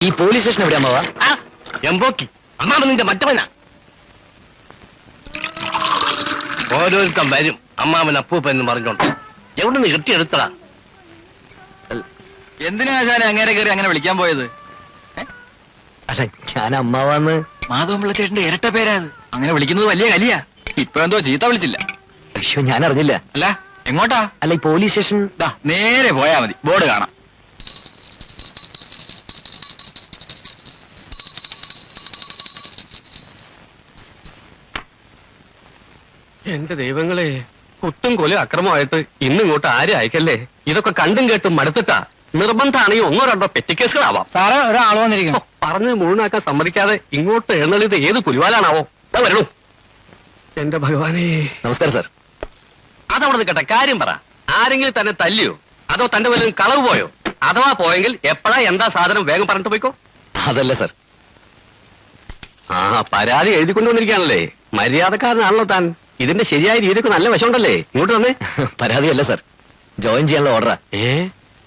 ഈ police station എവിടെ അമ്മാവാ? എംബോക്കി അമ്മാവൻ നിന്റെ മറ്റവനാ. ഓരോരുത്തം വരും അമ്മാവൻ അപ്പൂപ്പൻ പറഞ്ഞോണ്ട്. എവിടെ നിന്ന് കെട്ടിയെടുത്തടാ? എന്തിനാ ആശാനെ അങ്ങേരെ കയറി അങ്ങനെ വിളിക്കാൻ പോയത്? അല്ല, ഞാൻ അമ്മാവാന്ന്. മാധവൻപിള്ള ചേട്ടന്റെ ഇരട്ട പേരാ അത്. അങ്ങനെ വിളിക്കുന്നത് വലിയ കലിയാ. ഇപ്പൊ എന്തോ ചീത്ത വിളിച്ചില്ല. അയ്യോ, ഞാൻ അറിഞ്ഞില്ല. അല്ല എങ്ങോട്ടാ? അല്ല, ഈ പോലീസ് സ്റ്റേഷൻ. ദാ നേരെ പോയാ മതി, ബോർഡ് കാണാം. എന്റെ ദൈവങ്ങളെ, കുത്തും കൊല അക്രമമായിട്ട് ഇന്നിങ്ങോട്ട് ആരും അയക്കല്ലേ. ഇതൊക്കെ കണ്ടും കേട്ടും മടുത്തിട്ടാ. നിർബന്ധമാണെങ്കിൽ ഒന്നോ രണ്ടോ പെറ്റിക്കേസുകളാവാം. സാറേ ഒരാൾ വന്നിരിക്കുന്നു. പറഞ്ഞ് മുഴുവനാക്കാൻ സമ്മതിക്കാതെ ഇങ്ങോട്ട് എഴുന്നള്ളിത് ഏത് പുലിവാലാണാവോ? വരണു. എന്റെ ഭഗവാനെ. നമസ്കാരം സാർ. അതവിടെ നിൽക്കട്ടെ, കാര്യം പറ. ആരെങ്കിലും തന്നെ തല്ലിയോ അതോ തന്റെ വല്ലതും കളവ് പോയോ? അഥവാ പോയെങ്കിൽ എപ്പോഴാ എന്താ സാധനം വേഗം പറഞ്ഞിട്ട് പോയിക്കോ. അതല്ല സാർ. പരാതി എഴുതിക്കൊണ്ടുവന്നിരിക്കുകയാണല്ലേ. മര്യാദക്കാരനാണല്ലോ താൻ. ഇതിന്റെ ശരിയായ രീതിക്ക് നല്ല വശമുണ്ടല്ലേ. ഇങ്ങോട്ട് തന്നെ. പരാതിയല്ല സാർ, ജോയിൻ ചെയ്യാനുള്ള ഓർഡറാ.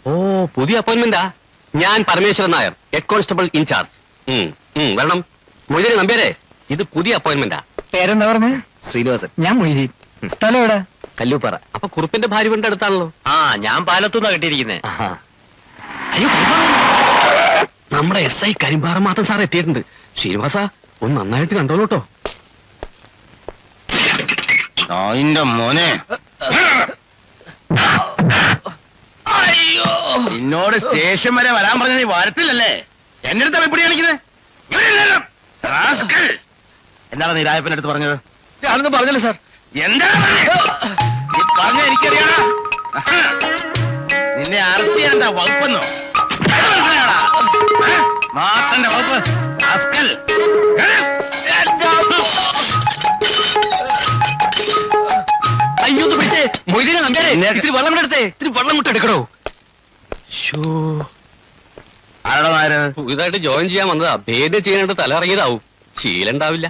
ഓ, പുതിയ അപ്പോയിന്റ്മെന്റാ. ഞാൻ Parameswaran Nair, head constable in charge. വരണം. മൊയ്തീൻ നമ്പ്യാരെ, ഇത് പുതിയ അപ്പോയിന്റ്മെന്റാ. പേരെന്താ പറഞ്ഞ്? ശ്രീനിവാസൻ. ഞാൻ മൊയ്തീൻ. സ്ഥലം എവിടെ? കല്ലൂപ്പാറ. അപ്പൊ കുറുപ്പിന്റെ ഭാര്യ വീടിന്റെ അടുത്താണല്ലോ. ഞാൻ പാലത്തുനിന്നാ കെട്ടിയിരിക്കുന്നേ. അയ്യോ, നമ്മുടെ SI കരിമ്പാറ മാത്രം സാർ എത്തിയിട്ടുണ്ട്. ശ്രീനിവാസ, ഒന്ന് നന്നായിട്ട് കണ്ടോളൂ കേട്ടോ. അതിന്റെ മോനെ, നിന്നോട് സ്റ്റേഷൻ വരെ വരാൻ പറഞ്ഞ നീ വരത്തില്ലല്ലേ? എന്റെ അടുത്ത് എപ്പിടി കളിക്കുന്നത്? എന്താണ് നീ രായപ്പന്റെ അടുത്ത് പറഞ്ഞത്? ഞാനൊന്നും പറഞ്ഞില്ല സാർ. എന്താണ് നീ പറഞ്ഞ? എനിക്കറിയാടാ. നിന്നെ അറസ്റ്റ് ചെയ്യാൻ വകുപ്പെന്നോ? മാത്തന്റെ വകുപ്പ്. അയ്യോ, ഒന്ന് പിടിച്ചേ. മൊയ്തീനെ നമ്പ്യാരെ, ഇത്തിരി വെള്ളം എടുത്തേ. ഇത്തിരി വെള്ളം മുട്ടെടുക്കണോ? ആരാടോ നായര്? പുതിയതായിട്ട് ജോയിൻ ചെയ്യാൻ വന്നതാ. ഭേദം ചെയ്യാനായിട്ട് തല ഇറങ്ങിയതാവും. ശീലം ഉണ്ടാവില്ല.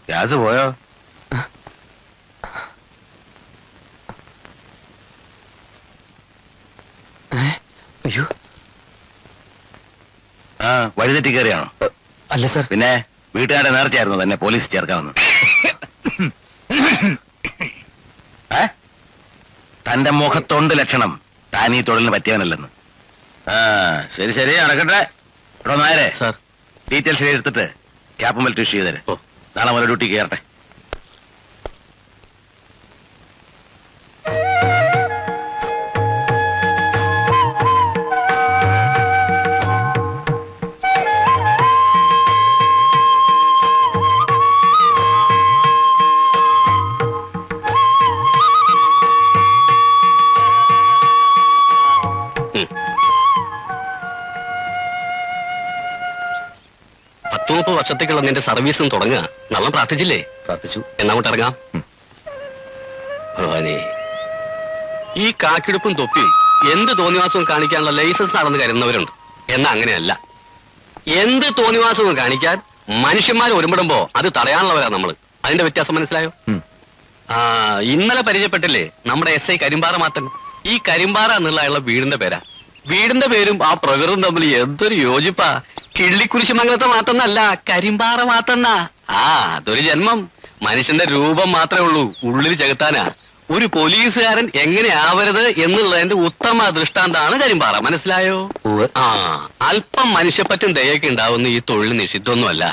ഗ്യാസ് പോയോ? അയ്യോ, വഴിതെറ്റി കയറിയാണോ? അല്ല സാർ. പിന്നെ വീട്ടുകാരുടെ നേർച്ചയായിരുന്നു തന്നെ പോലീസ് ചേർക്കാമെന്ന്. തന്റെ മുഖത്തൊണ്ട് ലക്ഷണം താൻ ഈ തൊഴിലിന് പറ്റിയവനല്ലെന്ന്. ശരി ശരി, നടക്കട്ടെ. ഇവിടെ നായരെ സാർ, ഡീറ്റെയിൽസ് എടുത്തിട്ട് ക്യാപ്പ് മെൽറ്റ് ഇഷ്യൂ ചെയ്തേരെ. നാളെ മുതൽ ഡ്യൂട്ടി കയറട്ടെ. പത്ത് വർഷത്തേക്കുള്ള നിന്റെ സർവീസും തുടങ്ങുക. നല്ല പ്രാർത്ഥിച്ചില്ലേ? പ്രാർത്ഥിച്ചു. എന്നങ്ങോട്ട് ഇറങ്ങാം. ഭഗവാനെ, ഈ കാക്കിടുപ്പും തൊപ്പിയും എന്ത് തോന്നിവാസവും കാണിക്കാനുള്ള ലൈസൻസ് ആണെന്ന് കരുതുന്നവരുണ്ട്. എന്നാ അങ്ങനെയല്ല. എന്ത് തോന്നിവാസവും കാണിക്കാൻ മനുഷ്യന്മാർ ഒരുമിടുമ്പോ അത് തടയാനുള്ളവരാ നമ്മള്. അതിന്റെ വ്യത്യാസം മനസ്സിലായോ? ഇന്നലെ പരിചയപ്പെട്ടില്ലേ നമ്മുടെ SI കരിമ്പാറ മാത്തൻ. ഈ കരിമ്പാറ എന്നുള്ള വീടിന്റെ പേരാ. വീടിന്റെ പേരും ആ പ്രകൃതം തമ്മിൽ എന്തൊരു യോജിപ്പാ. കിള്ളിക്കുരിശുമംഗലത്തെ മാത്തന്നല്ല, കരിമ്പാറ മാത്തന്ന. അതൊരു ജന്മം. മനുഷ്യന്റെ രൂപം മാത്രമേ ഉള്ളൂ, ഉള്ളിൽ ചെകുത്താനാ. ഒരു പോലീസുകാരൻ എങ്ങനെ ആവരുത് എന്നുള്ളതിന്റെ ഉത്തമ ദൃഷ്ടാന്താണ് കരിമ്പാറ. മനസ്സിലായോ? അല്പം മനുഷ്യപ്പറ്റും ദയൊക്കെ ഉണ്ടാവുന്ന ഈ തൊഴിൽ നിഷിദ്ധമൊന്നുമല്ല.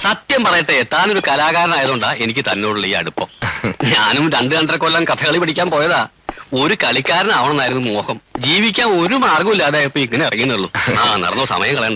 സത്യം പറയട്ടെ, താനൊരു കലാകാരനായതുകൊണ്ടാ എനിക്ക് തന്നോടുള്ള ഈ അടുപ്പം. ഞാനും 2-2.5 കൊല്ലം കഥകളി പഠിക്കാൻ പോയതാ. ഒരു കളിക്കാരനാവണമെന്നായിരുന്നു മോഹം. ജീവിക്കാൻ ഒരു മാർഗവും ഇല്ലാതെ ഇപ്പൊ ഇങ്ങനെ ഇറങ്ങിയുള്ളൂ. നടന്നോ, സമയം കളയണ്ട.